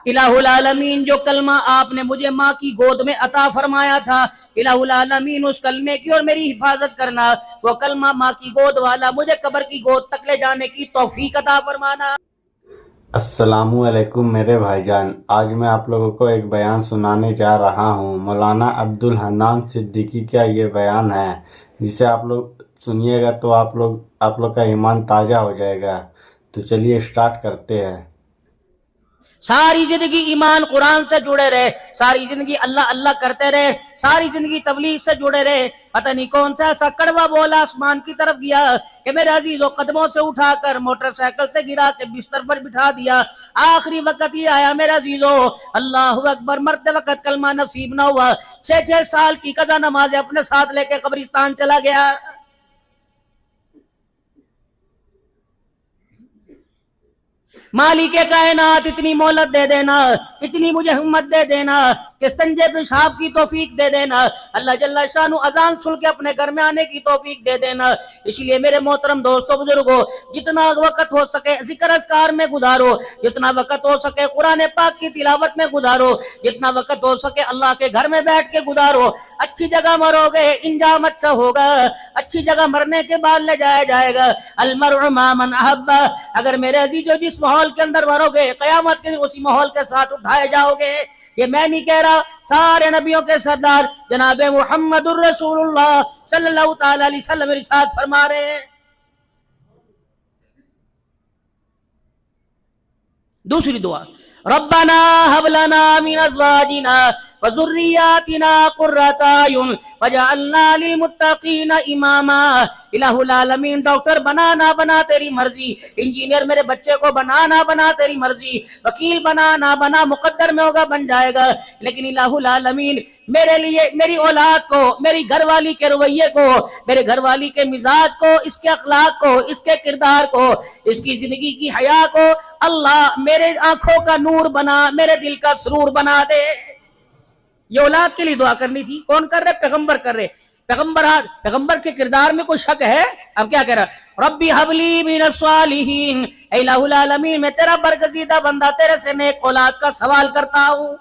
الہ العالمین جو کلمہ آپ نے مجھے ماں کی گود میں عطا فرمایا تھا، الہ العالمین اس کلمے کی اور میری حفاظت کرنا، وہ کلمہ ماں کی گود والا مجھے قبر کی گود تک لے جانے کی توفیق عطا فرمانا۔ السلام علیکم میرے بھائی جان، آج میں آپ لوگوں کو ایک بیان سنانے جا رہا ہوں۔ مولانا عبدالحنان صدیقی کا یہ بیان ہے، جسے آپ لوگ سنیے گا تو آپ لوگ کا ایمان تازہ ہو جائے گا۔ تو چلیے سٹارٹ کرتے ہیں۔ ساری زندگی ایمان قرآن سے جڑے رہے، ساری زندگی اللہ اللہ کرتے رہے، ساری زندگی تبلیغ سے جڑے رہے، پتہ نہیں کون سا ایسا کڑوا بولا آسمان کی طرف گیا کہ میرے عزیزو قدموں سے اٹھا کر موٹر سائیکل سے گرا کے بستر پر بٹھا دیا۔ آخری وقت یہ آیا میرے عزیزو، اللہ اکبر، مرتے وقت کلمہ نصیب نہ ہوا، 6 سال کی قضا نمازیں اپنے ساتھ لے کے قبرستان چلا گیا۔ مالک کائنات اتنی مہلت دے دینا، اتنی مجھے ہمت دے دینا کہ سنجے پیشاب کی توفیق دے دینا، اللہ جل شانہ اذان سن کے اپنے گھر میں آنے کی توفیق دے دینا۔ اس لیے میرے محترم دوستو بزرگو، جتنا وقت ہو سکے ذکر اذکار میں گزارو، جتنا وقت ہو سکے قرآن پاک کی تلاوت میں گزارو، جتنا وقت ہو سکے اللہ کے گھر میں بیٹھ کے گزارو۔ اچھی جگہ مرو گے انجام اچھا ہوگا، اچھی جگہ مرنے کے بعد لے جایا جائے گا۔ المرء مع من احب، اگر میرے عزیزو جس ماحول کے اندر مرو گے قیامت کے اسی ماحول کے ساتھ اٹھائے جاؤ گے۔ یہ میں نہیں کہہ رہا، سارے نبیوں کے سردار جناب محمد الرسول اللہ صلی اللہ تعالی علیہ وسلم ارشاد فرما رہے ہیں۔ دوسری دعا، ربنا هب لنا من ازواجنا وذریاتنا قرۃ اعین وجعلنا للمتقین اماما۔ الہ العالمین، ڈاکٹر بنا نہ بنا تیری مرضی، انجینئر میرے بچے کو بنا نہ بنا تیری مرضی، وکیل بنا نہ بنا مقدر میں ہوگا بن جائے گا، لیکن الہ العالمین میرے لیے، میری اولاد کو، میری گھر والی کے رویے کو، میرے گھر والی کے مزاج کو، اس کے اخلاق کو، اس کے کردار کو، اس کی زندگی کی حیا کو اللہ میرے آنکھوں کا نور بنا، میرے دل کا سرور بنا دے۔ یہ اولاد کے لیے دعا کرنی تھی، کون کر رہے؟ پیغمبر کر رہے۔ پیغمبر کے کردار میں کوئی شک ہے؟ اب کیا کہہ رہا؟ ربی حبلی من الصالحین، اے الہ العالمین میں تیرا برگزیدہ بندہ تیرے سے نیک اولاد کا سوال کرتا ہوں۔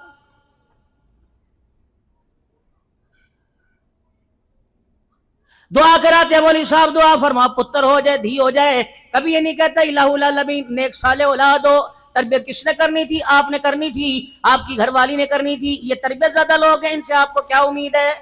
دعا کراتے ہیں مولوی صاحب، دعا فرما پتر ہو جائے، دھی ہو جائے، کبھی یہ نہیں کہتا الہ العالمین نیک صالح اولاد ہو۔ تربیت کس نے کرنی تھی؟ آپ نے کرنی تھی، آپ کی گھر والی نے کرنی تھی۔ یہ تربیت زیادہ لوگ ہیں، ان سے آپ کو کیا امید ہے؟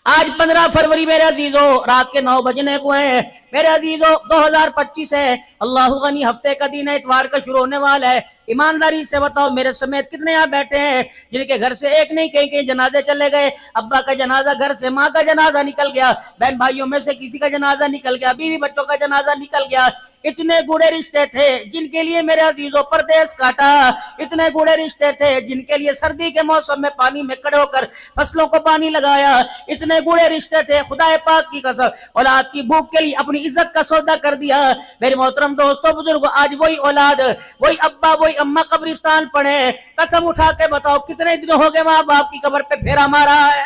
آج 15 فروری میرے عزیزو، رات کے 9 بجنے کو ہیں میرے عزیزو، 2025 ہے، اللہ غنی ہفتے کا دن ہے، اتوار کا شروع ہونے والا ہے۔ ایمانداری سے بتاؤ میرے سمیت کتنے یہاں بیٹھے ہیں جن کے گھر سے ایک نہیں کہیں کہیں جنازے چلے گئے؟ ابا کا جنازہ گھر سے، ماں کا جنازہ نکل گیا، بہن بھائیوں میں سے کسی کا جنازہ نکل گیا، بیوی بچوں کا جنازہ نکل گیا۔ اتنے گوڑے رشتے تھے جن کے لیے میرے عزیزوں پردیس کاٹا، اتنے گوڑے رشتے تھے جن کے لیے سردی کے موسم میں پانی میں کھڑے ہو کر فصلوں کو پانی لگایا، اتنے گوڑے رشتے تھے، خدا پاک کی قسم اولاد کی بھوک کے لیے اپنی عزت کا سودا کر دیا۔ میرے محترم دوستو بزرگ، آج وہی اولاد، وہی ابا، وہی اماں قبرستان پڑے، قسم اٹھا کے بتاؤ کتنے دن ہو گئے ماں باپ کی قبر پہ پھیرا مارا ہے؟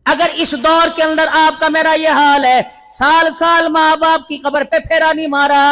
اگر اس دور کے اندر آپ کا میرا یہ حال ہے، سال سال ماں باپ کی قبر پہ پھیرا نہیں مارا،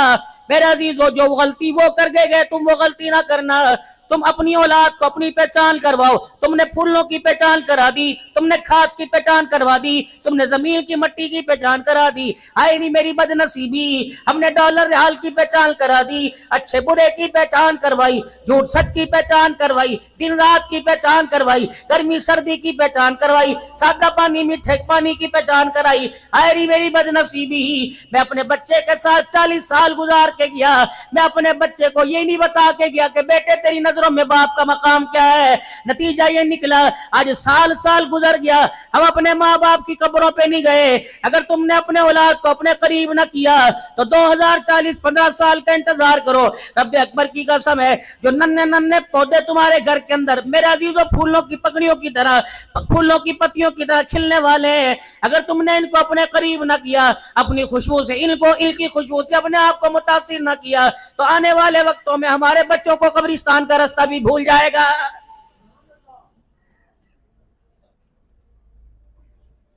میرے عزیزو جو غلطی وہ کر گئے تم وہ غلطی نہ کرنا۔ تم اپنی اولاد کو اپنی پہچان کرواؤ، تم نے پھولوں کی پہچان کرا دی، تم نے کھاد کی پہچان کروا دی، تم نے زمین کی مٹی کی پہچان کرا دی۔ آئے نہیں میری بد نصیبی، ہم نے ڈالر ریال کی پہچان کرا دی، اچھے برے کی پہچان کروائی، جھوٹ سچ کی پہچان کروائی، دن رات کی پہچان کروائی، گرمی سردی کی پہچان کروائی، سادہ پانی میٹھے پانی کی پہچان کرائی۔ آئے نہیں میری بد نصیبی، میں اپنے بچے کے ساتھ 40 سال گزار کے گیا، میں اپنے بچے کو یہ نہیں بتا کے گیا کہ بیٹے تیری نظروں میں باپ کا مقام کیا ہے۔ نتیجہ یہ نکلا آج سال سال گزر گیا، ہم اپنے ماں باپ کی قبروں پہ نہیں گئے۔ اگر تم نے اپنے اولاد کو اپنے قریب نہ کیا تو 2040 15 سال کا انتظار کرو۔ رب اکبر کی قسم ہے، جو ننھے ننھے پودے تمہارے گھر کے اندر میرے عزیزوں پھولوں کی پکڑیوں کی طرح، پھولوں کی پتیوں کی طرح کھلنے والے ہیں، اگر تم نے ان کو اپنے قریب نہ کیا، اپنی خوشبو سے ان کی خوشبو سے اپنے آپ کو متاثر نہ کیا، تو آنے والے وقتوں میں ہمارے بچوں کو قبرستان کا راستہ بھی بھول جائے گا۔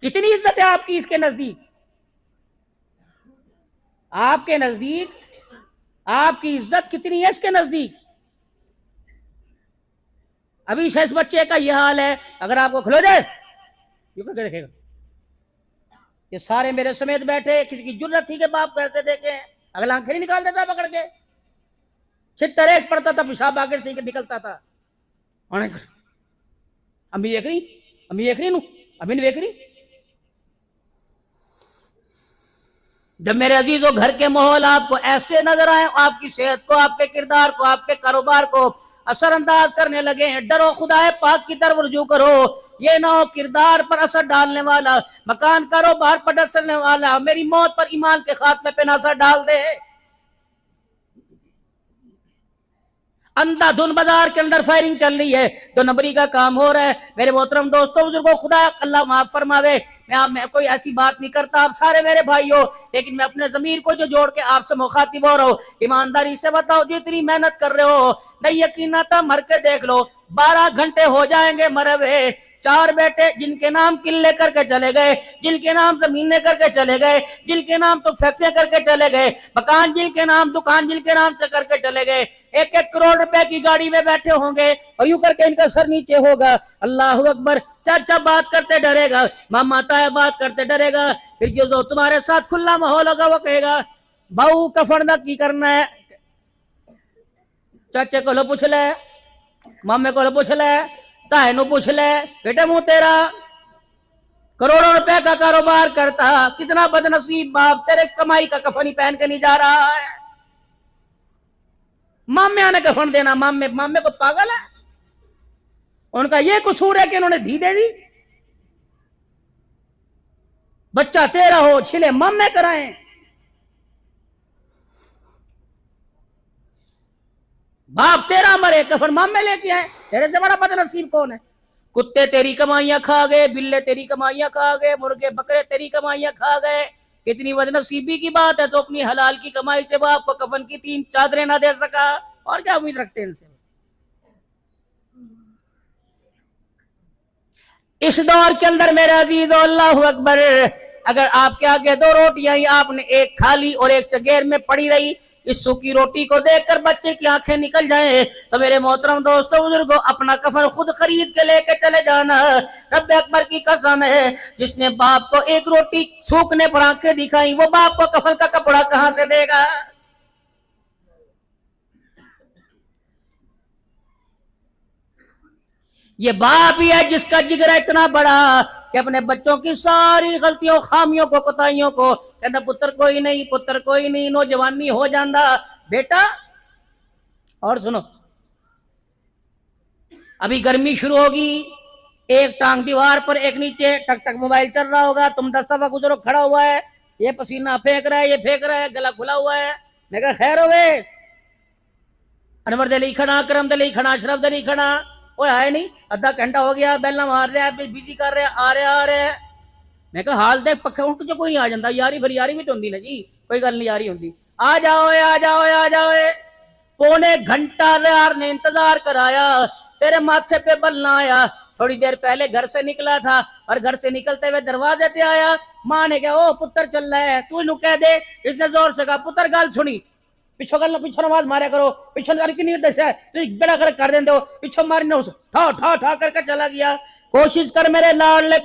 کتنی عزت ہے آپ کی اس کے نزدیک؟ آپ کے نزدیک آپ کی عزت کتنی ہے اس کے نزدیک؟ ابھی سے اس بچے کا یہ حال ہے، اگر آپ کو کھلو جائے یوں کر کے دیکھے گا، یہ سارے میرے سمیت بیٹھے، کسی کی جرت تھی کہ باپ کو ایسے دیکھے، اگلا آنکھیں نہیں نکال دیتا پکڑ کے، چھتر ایک پڑتا تھا، پیشاب آگے سے نکلتا تھا، امی دیکھ رہی، امی دیکھ رہی نو، امی نہیں دیکھ رہی۔ جب میرے عزیزوں گھر کے ماحول آپ کو ایسے نظر آئے، آپ کی صحت کو، آپ کے کردار کو، آپ کے کاروبار کو اثر انداز کرنے لگے ہیں، ڈرو خدا پاک کی طرف رجوع کرو، یہ نہ ہو کردار پر اثر ڈالنے والا، مکان کاروبار پر اثر والا میری موت پر ایمان کے خاتمے پہ نہ اثر ڈال دے۔ اندھا دھن بازار کے اندر فائرنگ چل رہی ہے، 2 نمبری کا کام ہو رہا ہے۔ میرے محترم دوستوں بزرگوں، خدا اللہ معاف فرماوے، میں کوئی ایسی بات نہیں کرتا، آپ سارے میرے بھائیوں، لیکن میں اپنے ضمیر کو جو جوڑ کے آپ سے مخاطب ہو رہا ہوں، ایمانداری سے بتاؤ، جتنی محنت کر رہے ہو، نہیں یقین آتا مر کے دیکھ لو، 12 گھنٹے ہو جائیں گے مرے ہوئے، 4 بیٹے جن کے نام قلعے کر کے چلے گئے، جن کے نام زمینیں کر کے چلے گئے، جن کے نام تو فیکٹریاں کر کے چلے گئے، مکان جن کے نام، دکان جن کے نام سے کر کے چلے گئے، 1-1 کروڑ روپے کی گاڑی میں بیٹھے ہوں گے اور یوں کر کے ان کا سر نیچے ہوگا، اللہ اکبر، چاچا بات کرتے ڈرے گا، ماما تایا بات کرتے ڈرے گا، پھر جو تمہارے ساتھ کھلا ماحول ہوگا وہ کہے گا بہو کفن دا کی کرنا ہے، چاچے کو لو پوچھ لے، مامے کو لو پوچھ لے، تائے نو پوچھ لے، بیٹے منہ تیرا کروڑوں روپے کا کاروبار کرتا، کتنا بد نصیب باپ، تیرے کمائی کا کفن ہی پہن کے نہیں جا رہا ہے، مامے نے کفن دینا، مامے کو پاگل ہے، ان کا یہ قصور ہے کہ انہوں نے دھی دے دی، بچہ تیرا ہو چھلے مامے کرائیں، باپ تیرا مرے کفن مامے لے کے آئے، تیرے سے بڑا بد نصیب کون ہے؟ کتے تیری کمائیاں کھا گئے، بلے تیری کمائیاں کھا گئے، مرغے بکرے تیری کمائیاں کھا گئے، کتنی بد نصیبی کی بات ہے، تو اپنی حلال کی کمائی سے باپ کو کفن کی 3 چادریں نہ دے سکا، اور کیا امید رکھتے ہیں ان سے؟ اس دور کے اندر میرے عزیزو، اللہ اکبر، اگر آپ کے آگے 2 روٹیاں ہی آپ نے ایک کھا لی اور ایک چگیر میں پڑی رہی، اس سوکھی روٹی کو دیکھ کر بچے کی آنکھیں نکل جائیں، تو میرے محترم دوستوں بزرگوں، اپنا کفن خود خرید کے لے کے چلے جانا، رب اکبر کی قسم ہے، جس نے باپ کو ایک روٹی سوکھنے پر آنکھیں دکھائیں، وہ باپ کو کفن کا کپڑا کہاں سے دے گا؟ یہ باپ ہی ہے جس کا جگر اتنا بڑا کہ اپنے بچوں کی ساری غلطیوں، خامیوں کو، کوتاہیوں کو کہتا پتر کوئی نہیں، پتر کوئی نہیں، نوجوانی ہو جاندہ بیٹا۔ اور سنو، ابھی گرمی شروع ہوگی، ایک ٹانگ دیوار پر، ایک نیچے ٹک ٹک موبائل چل رہا ہوگا، تم 10 دفعہ گزرو، کھڑا ہوا ہے، یہ پسینہ پھینک رہا ہے، یہ پھینک رہا ہے، گلا کھلا ہوا ہے، میں کہا خیر ہوئے، انور دلی کھڑا، کرم دلی کھڑا، اشرف دلی کھڑا، وہ آئے نہیں، آدھا گھنٹہ ہو گیا، بیلنا مار رہے ہیں، بیزی کر رہے ہیں، آ رہے ہیں، میں کہا حال دیکھ پکھے ان کو جو کوئی نہیں آ جاندہ، یاری پھر یاری بھی تو ہوندی نا جی، کوئی گل نہیں یاری ہوندی، آ جاؤ، آ جاؤ، آ جاؤ، پونے گھنٹہ یار نے انتظار کرایا، تیرے ماتھے پہ بل نہ آیا، تھوڑی دیر پہلے گھر سے نکلا تھا، اور گھر سے نکلتے ہوئے دروازے تے آیا، ماں نے کہا او پتر چل رہا ہے، تو انہوں کہہ دے، اس نے زور سے کہا پتر گال سنی، پیچھو گل پیچھو نماز ماریا کرو، پیچھو کی نہیں دسیا تو بیڑا کر دیں دو، پیچھو ماری نہ ٹھا ٹھا ٹھا کر کے چلا گیا، کوشش کر میرے لاڈلے